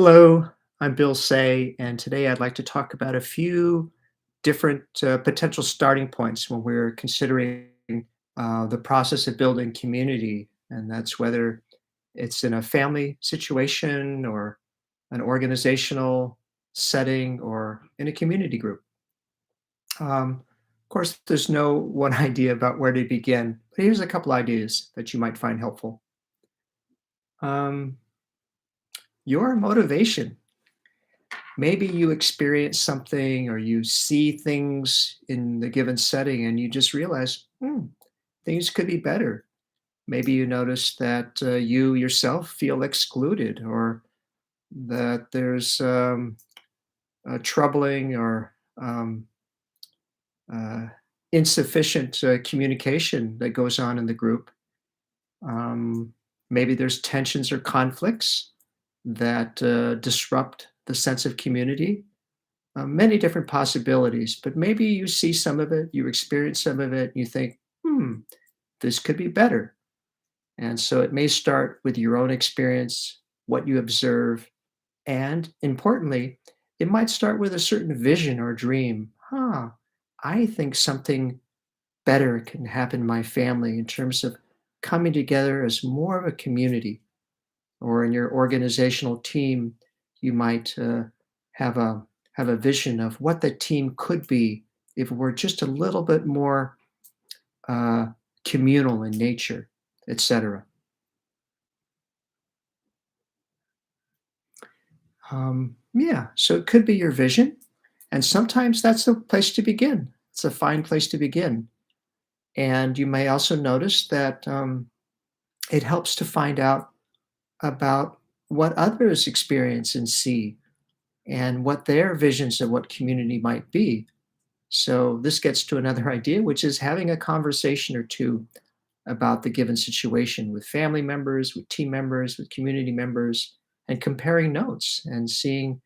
Hello, I'm Bill Say, and today I'd like to talk about a few different potential starting points when we're considering the process of building community. And that's whether it's in a family situation or an organizational setting or in a community group. Of course, there's no one idea about where to begin, but here's a couple ideas that you might find helpful. Um, your motivation. Maybe you experience something or you see things in the given setting and you just realize, things could be better. Maybe you notice that you yourself feel excluded or that there's troubling or um, uh, insufficient communication that goes on in the group. Um, Maybe there's tensions or conflicts that disrupt the sense of community. Many different possibilities, but maybe you see some of it, you experience some of it, you think, this could be better. And so it may start with your own experience, what you observe, and importantly, it might start with a certain vision or dream. I think something better can happen in my family in terms of coming together as more of a community, or in your organizational team, you might have a vision of what the team could be if we're just a little bit more uh, communal in nature, etc. Yeah, so it could be your vision, and sometimes that's the place to begin. It's a fine place to begin, and you may also notice that it helps to find out about what others experience and see and what their visions of what community might be. So this gets to another idea, which is having a conversation or two about the given situation with family members, with team members, with community members, and comparing notes and seeing,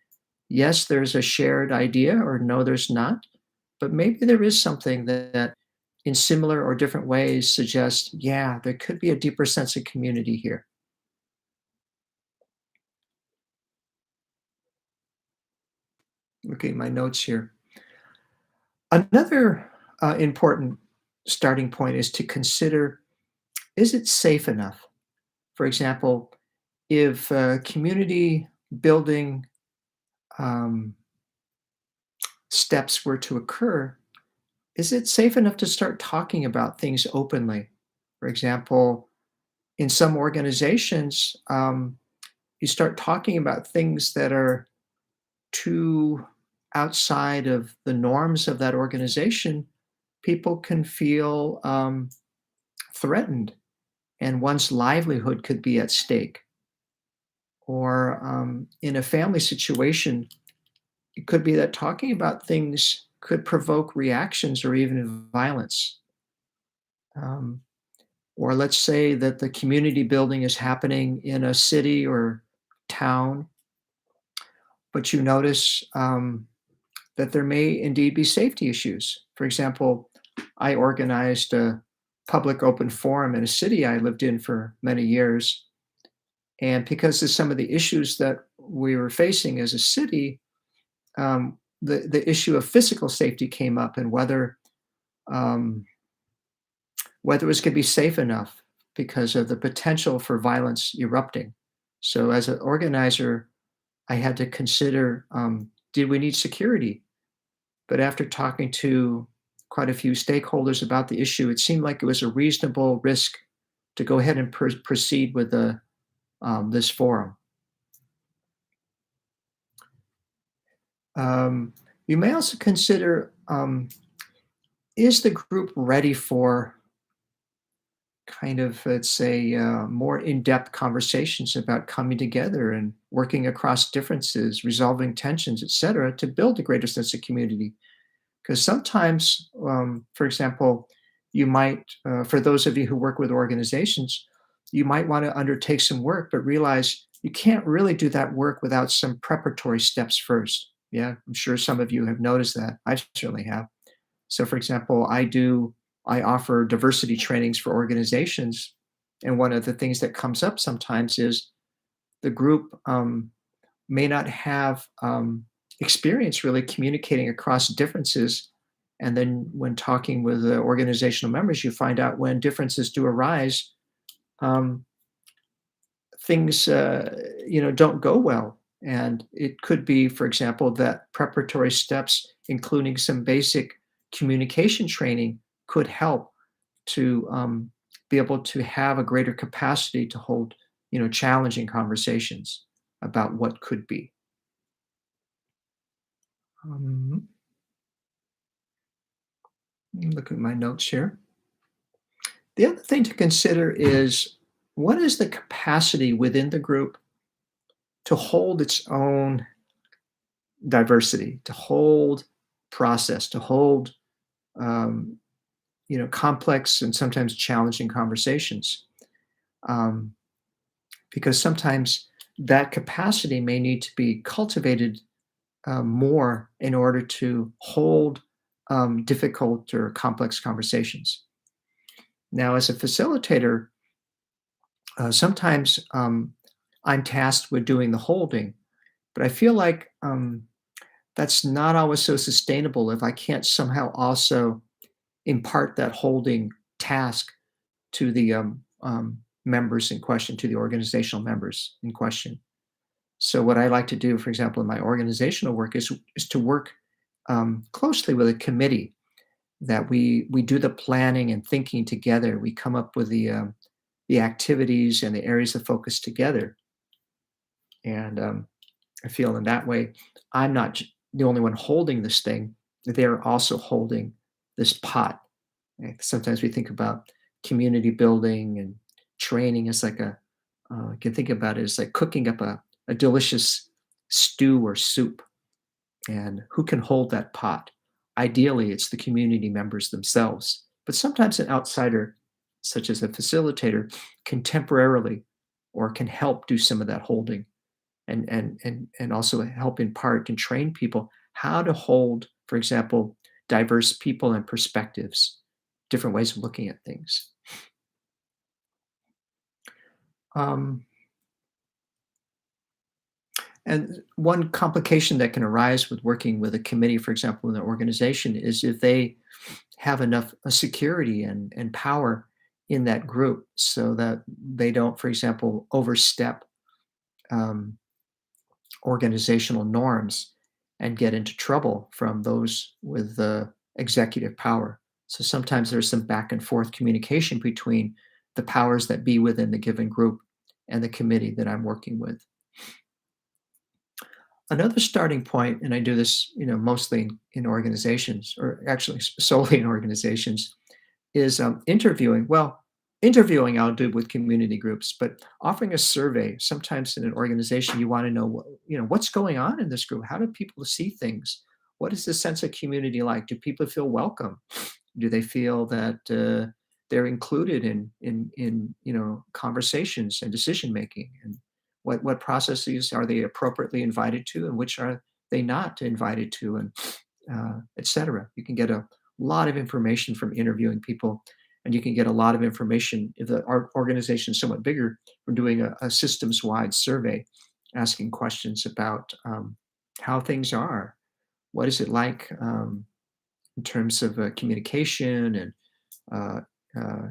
yes, there's a shared idea, or no, there's not. But maybe there is something that in similar or different ways suggests, yeah, there could be a deeper sense of community here. Okay, my notes here. Another important starting point is to consider, is it safe enough? For example, if community building um, steps were to occur, is it safe enough to start talking about things openly? For example, in some organizations, you start talking about things that are too outside of the norms of that organization, people can feel threatened and one's livelihood could be at stake. Or in a family situation, it could be that talking about things could provoke reactions or even violence. Um, or let's say that the community building is happening in a city or town, but you notice that there may indeed be safety issues. For example, I organized a public open forum in a city I lived in for many years. And because of some of the issues that we were facing as a city, the issue of physical safety came up and um, whether it was going to be safe enough because of the potential for violence erupting. So, as an organizer, I had to consider, did we need security? But after talking to quite a few stakeholders about the issue, it seemed like it was a reasonable risk to go ahead and proceed with this forum. Um, you may also consider, is the group ready for kind of, let's say, more in-depth conversations about coming together and working across differences, resolving tensions, etc., to build a greater sense of community. Because sometimes, for example, you might, for those of you who work with organizations, you might want to undertake some work, but realize you can't really do that work without some preparatory steps first. Yeah, I'm sure some of you have noticed that. I certainly have. So, for example, I offer diversity trainings for organizations, and one of the things that comes up sometimes is the group may not have experience really communicating across differences. And then when talking with the organizational members, you find out when differences do arise, um, things don't go well. And it could be, for example, that preparatory steps, including some basic communication training, could help to be able to have a greater capacity to hold challenging conversations about what could be. Um, Look at my notes here. The other thing to consider is, what is the capacity within the group to hold its own diversity, to hold process, to hold um, complex and sometimes challenging conversations, um, because sometimes that capacity may need to be cultivated more in order to hold difficult or complex conversations. Now, as a facilitator, sometimes I'm tasked with doing the holding, but I feel like that's not always so sustainable if I can't somehow also impart that holding task to the members in question, to the organizational members in question. So, what I like to do, for example, in my organizational work, is to work closely with a committee, that we do the planning and thinking together. We come up with the activities and the areas of focus together. And I feel in that way, I'm not the only one holding this thing. They're also holding this pot. Like, sometimes we think about community building and training as like you can think about it as like cooking up a delicious stew or soup. And who can hold that pot? Ideally, it's the community members themselves. But sometimes an outsider, such as a facilitator, can temporarily or can help do some of that holding, and also help in part and train people how to hold, for example, diverse people and perspectives, different ways of looking at things. Um, and one complication that can arise with working with a committee, for example, in an organization, is if they have enough security and power in that group so that they don't, for example, overstep um, organizational norms and get into trouble from those with the executive power. So sometimes there's some back and forth communication between the powers that be within the given group and the committee that I'm working with. Another starting point, and I do this, mostly in organizations, or actually solely in organizations, is interviewing. Well, interviewing I'll do with community groups, but offering a survey. Sometimes in an organization, you want to know what's going on in this group. How do people see things? What is the sense of community like? Do people feel welcome? Do they feel that they're included in conversations and decision making? And what processes are they appropriately invited to, and which are they not invited to, and etc. You can get a lot of information from interviewing people, and you can get a lot of information if the organization is somewhat bigger, from doing a systems wide survey, asking questions about how things are. What is it like in terms of communication and uh, uh,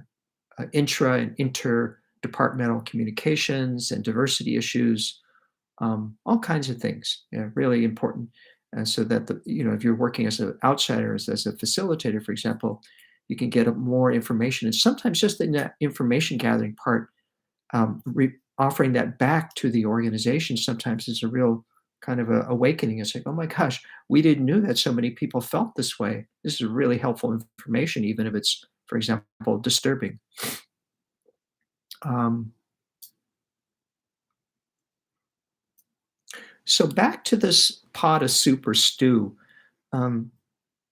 intra and interdepartmental communications and diversity issues, all kinds of things. Yeah, really important. So that if you're working as an outsider, as a facilitator, for example, you can get more information. And sometimes just in that information gathering part, offering that back to the organization sometimes is a real kind of a awakening. It's like, oh my gosh, we didn't know that so many people felt this way. This is really helpful information, even if it's, for example, disturbing. Um, so back to this pot of soup or stew. Um,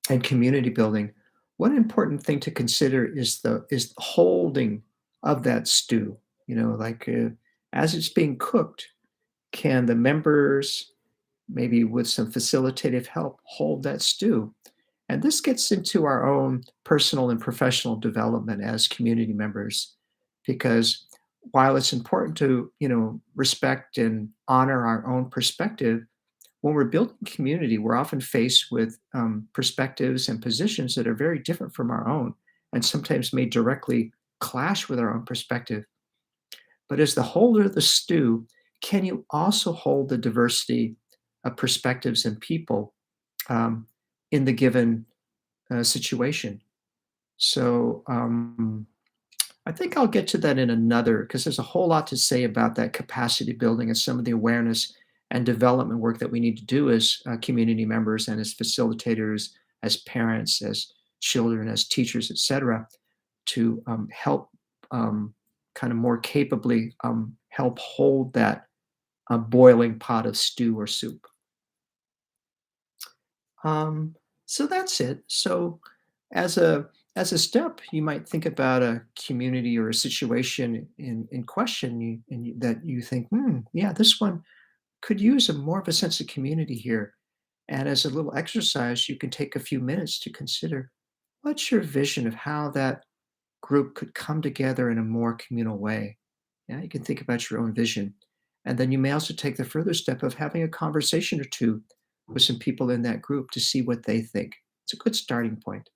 and community building, one important thing to consider is the holding of that stew. Like as it's being cooked, can the members, maybe with some facilitative help, hold that stew? And this gets into our own personal and professional development as community members, because while it's important to, respect and honor our own perspective, when we're building community, we're often faced with perspectives and positions that are very different from our own and sometimes may directly clash with our own perspective. But as the holder of the stew, can you also hold the diversity of perspectives and people um, in the given situation? So, I think I'll get to that in another because there's a whole lot to say about that capacity building and some of the awareness and development work that we need to do as community members and as facilitators, as parents, as children, as teachers, etc., to help kind of more capably help hold that boiling pot of stew or soup. Um, so that's it. So as a step, you might think about a community or a situation in question that you think, yeah, this one could use a more of a sense of community here. And as a little exercise, you can take a few minutes to consider what's your vision of how that group could come together in a more communal way. Yeah, you can think about your own vision. And then you may also take the further step of having a conversation or two with some people in that group to see what they think. It's a good starting point.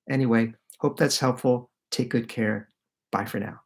Anyway, hope that's helpful. Take good care. Bye for now.